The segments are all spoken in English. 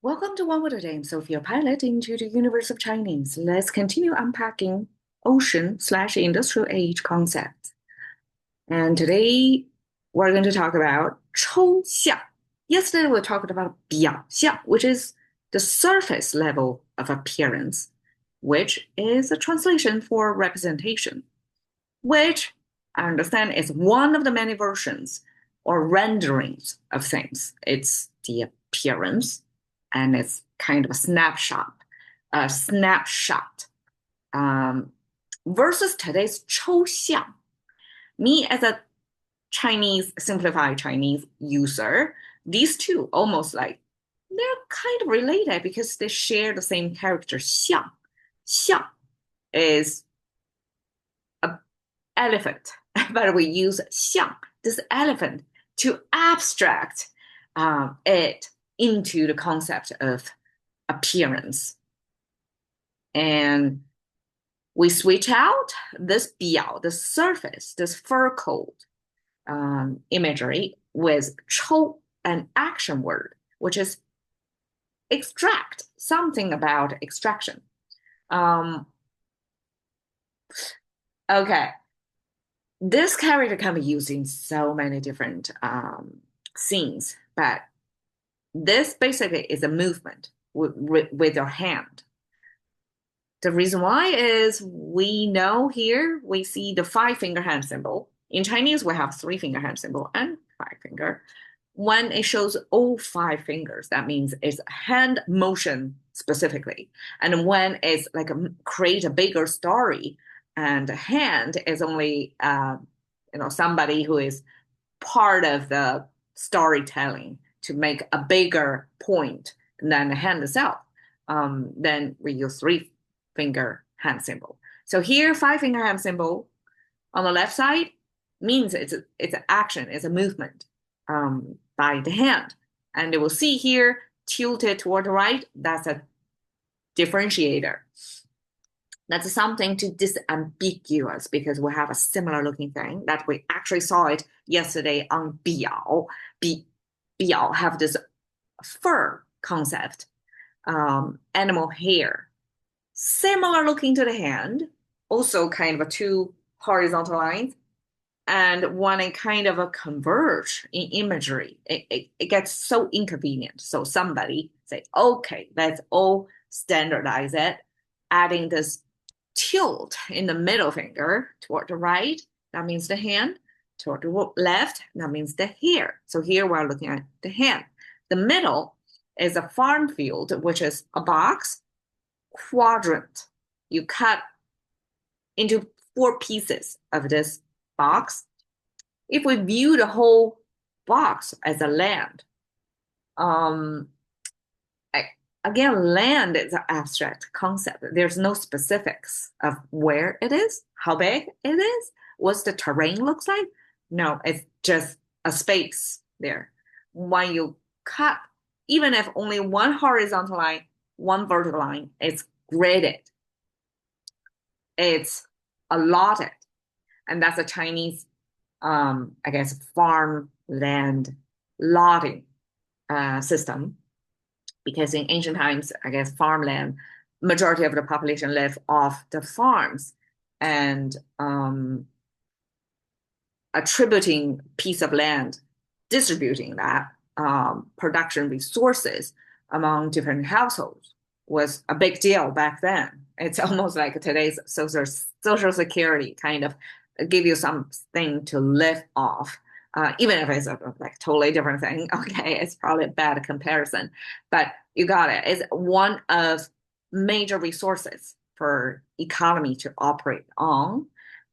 Welcome to One Word a Day. I'm Sophia, pilot into the universe of Chinese. Let's continue unpacking ocean/industrial age concepts. And today we're going to talk about 抽象. Yesterday we talked about 表象, which is the surface level of appearance, which is a translation for representation, which I understand is one of the many versions or renderings of things. It's the appearance and it's kind of a snapshot versus today's 抽象. Me as a simplified Chinese user, these two almost like they're kind of related because they share the same character. 象is a elephant, but we use 象, this elephant, to abstract it into the concept of appearance. And we switch out this 表, the surface, this fur coat imagery with 抽, an action word, which is extract, something about extraction. Okay, this character can be used in so many different scenes, but this basically is a movement with your hand. The reason why is we know here we see the five finger hand symbol. In Chinese, we have three finger hand symbol and five finger. When it shows all five fingers, that means it's hand motion specifically. And when it's like create a bigger story, and hand is only somebody who is part of the storytelling to make a bigger point than the hand itself. Then we use three finger hand symbol. So here, five finger hand symbol on the left side means it's an action, it's a movement by the hand. And you will see here, tilted toward the right, that's a differentiator. That's something to disambiguous because we have a similar looking thing that we actually saw it yesterday on 表. 表have this fur concept, animal hair, similar looking to the hand, also kind of a two horizontal lines. And when it kind of a converge in imagery, it gets so inconvenient. So somebody say, okay, let's all standardize it, adding this tilt in the middle finger toward the right, that means the hand, toward the left, that means the hair. So here we're looking at the hand. The middle is a farm field, which is a box quadrant. You cut into four pieces of this box. If we view the whole box as a land, again, land is an abstract concept. There's no specifics of where it is, how big it is, what's the terrain looks like. No, it's just a space there. When you cut, even if only one horizontal line, one vertical line, it's graded. It's allotted. And that's a Chinese, I guess, farmland lotting system. Because in ancient times, I guess farmland, majority of the population live off the farms, and attributing piece of land, distributing that production resources among different households was a big deal back then. It's almost like today's social security kind of give you something to live off. Even if it's a like totally different thing, okay, it's probably a bad comparison, but you got it. It's one of major resources for economy to operate on,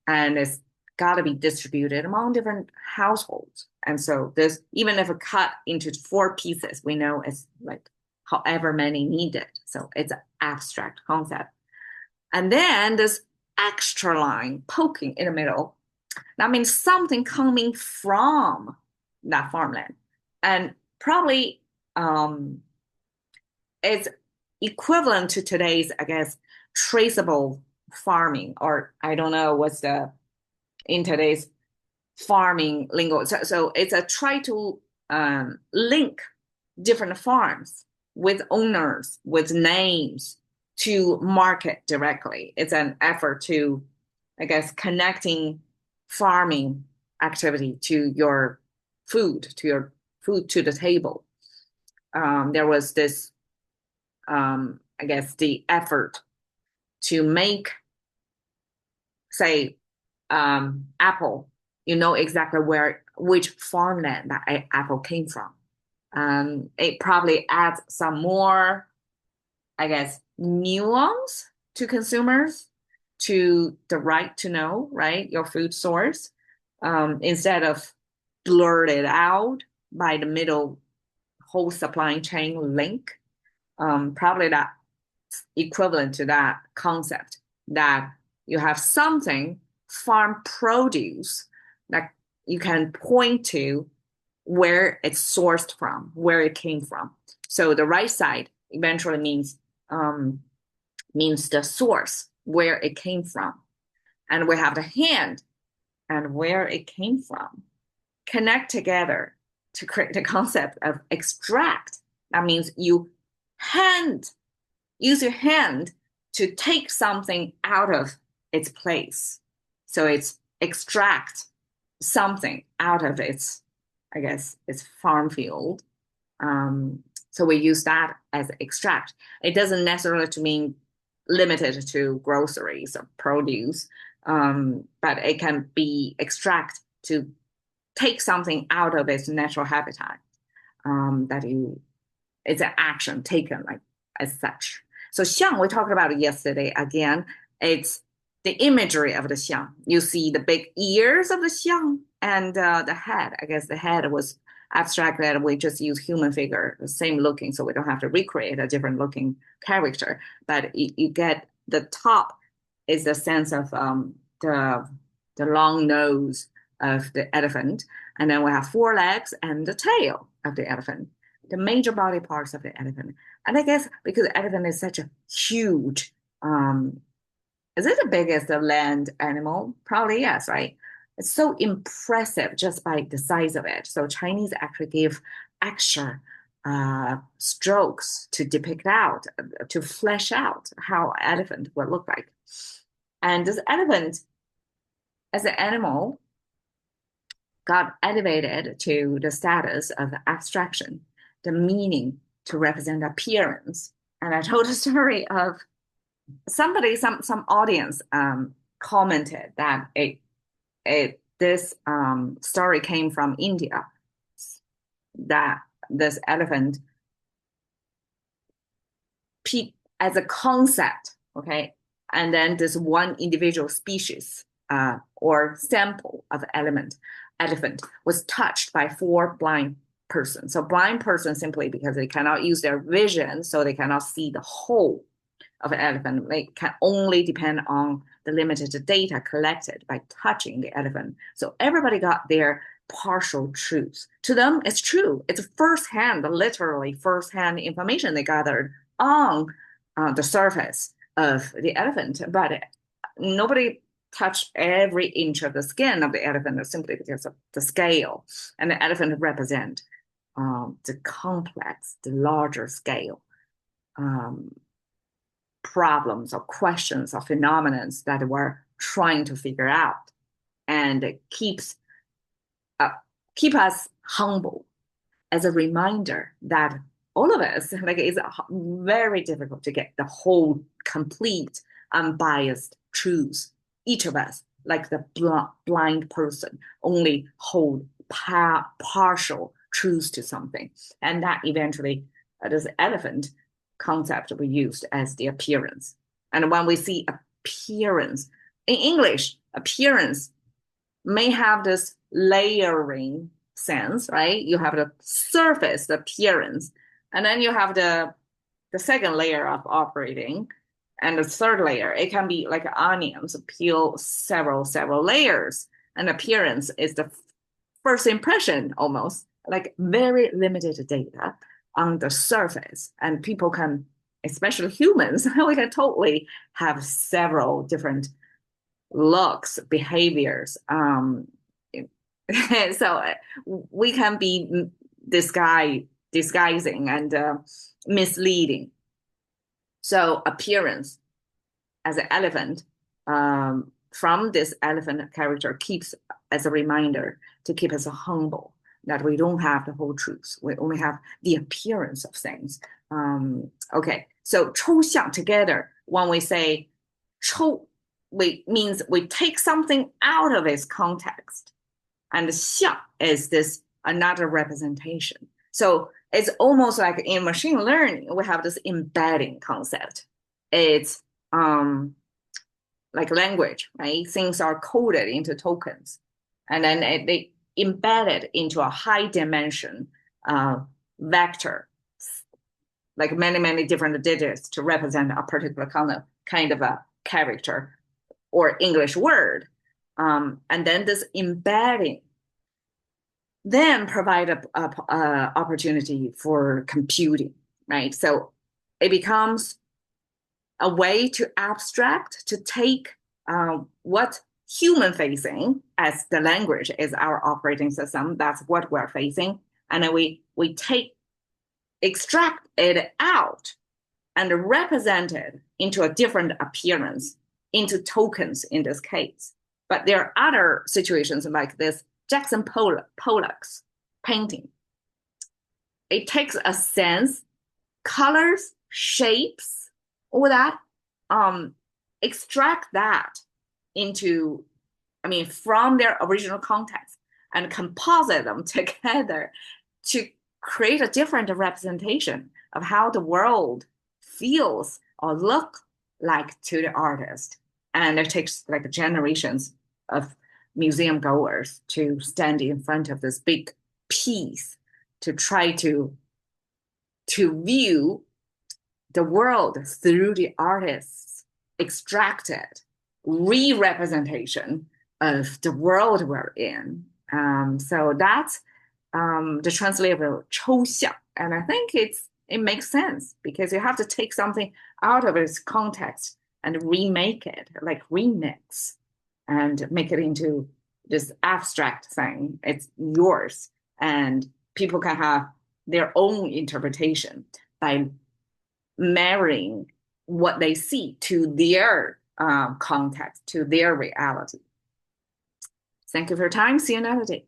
and it's got to be distributed among different households. And so this, even if it cut into four pieces, we know it's like however many needed. So it's an abstract concept. And then this extra line poking in the middle, that means something coming from that farmland. And probably it's equivalent to today's, I guess, traceable farming, or I don't know what's in today's farming lingo. So it's a try to link different farms with owners, with names to market directly. It's an effort to, I guess, connecting farming activity to your food to the table. There was this, I guess, the effort to make, say, apple, you know exactly which farmland that apple came from. It probably adds some more, I guess, nuance to consumers, to the right to know, right, your food source, instead of blurted out by the middle whole supply chain link. Probably that equivalent to that concept that you have something farm produce that you can point to where it's sourced from, where it came from. So the right side eventually means the source, where it came from. And we have the hand and where it came from connect together to create the concept of extract. That means you use your hand to take something out of its place. So it's extract something out of its, I guess, its farm field. So we use that as extract. It doesn't necessarily to mean limited to groceries or produce, but it can be extract to take something out of its natural habitat. It's an action taken like as such. So xiang, we talked about it yesterday again. It's the imagery of the xiang. You see the big ears of the xiang and the head. I guess the head was abstracted. We just use human figure, the same looking, so we don't have to recreate a different looking character. But you get the top is the sense of the long nose of the elephant, and then we have four legs and the tail of the elephant, the major body parts of the elephant. And I guess because the elephant is such a huge, is it the biggest land animal? Probably yes, right? It's so impressive just by the size of it. So Chinese actually give extra strokes to depict out, to flesh out how an elephant would look like. And this elephant, as an animal, got elevated to the status of abstraction, the meaning to represent appearance. And I told a story of somebody, some audience commented that this story came from India, that this elephant as a concept, okay, and then this one individual species or sample of elephant was touched by four blind persons. So blind person simply because they cannot use their vision, so they cannot see the whole of an elephant. They can only depend on the limited data collected by touching the elephant. So everybody got their partial truths. To them, it's true. It's firsthand, literally firsthand information they gathered on the surface of the elephant, but nobody touched every inch of the skin of the elephant simply because of the scale. And the elephant represent the complex, the larger scale problems or questions or phenomena that we're trying to figure out, and it keep us humble as a reminder that all of us, like, it's very difficult to get the whole complete unbiased truth. Each of us, like the blind person, only hold partial truth to something, and that eventually this elephant concept we used as the appearance. And when we see appearance in English, appearance may have this layering sense, right? You have the surface, the appearance, and then you have the second layer of operating, and the third layer. It can be like onions, peel several layers, and appearance is the first impression, almost like very limited data on the surface, and people can, especially humans, we can totally have several different looks, behaviors. So we can be this guy disguising and misleading. So appearance as an elephant, from this elephant character keeps as a reminder to keep us humble, that we don't have the whole truth. We only have the appearance of things. Okay, so 抽象 together, when we say 抽, means we take something out of its context. And 像 is this another representation. So it's almost like in machine learning, we have this embedding concept. It's like language, right? Things are coded into tokens, and then they embedded into a high dimension vector, like many different digits to represent a particular kind of a character or English word. And then this embedding then provide a opportunity for computing, right? So it becomes a way to abstract, to take what human facing as the language is our operating system. That's what we're facing. And then we extract it out and represent it into a different appearance, into tokens in this case. But there are other situations like this Jackson Pollock's painting. It takes a sense, colors, shapes, all that, extract that into, from their original context and composite them together to create a different representation of how the world feels or look like to the artist. And it takes like generations of museum goers to stand in front of this big piece to try to view the world through the artist's extracted re-representation of the world we're in. So that's the translator 抽象, and I think it makes sense because you have to take something out of its context and remake it, like remix, and make it into this abstract thing. It's yours, and people can have their own interpretation by marrying what they see to their context, to their reality. Thank you for your time. See you another day.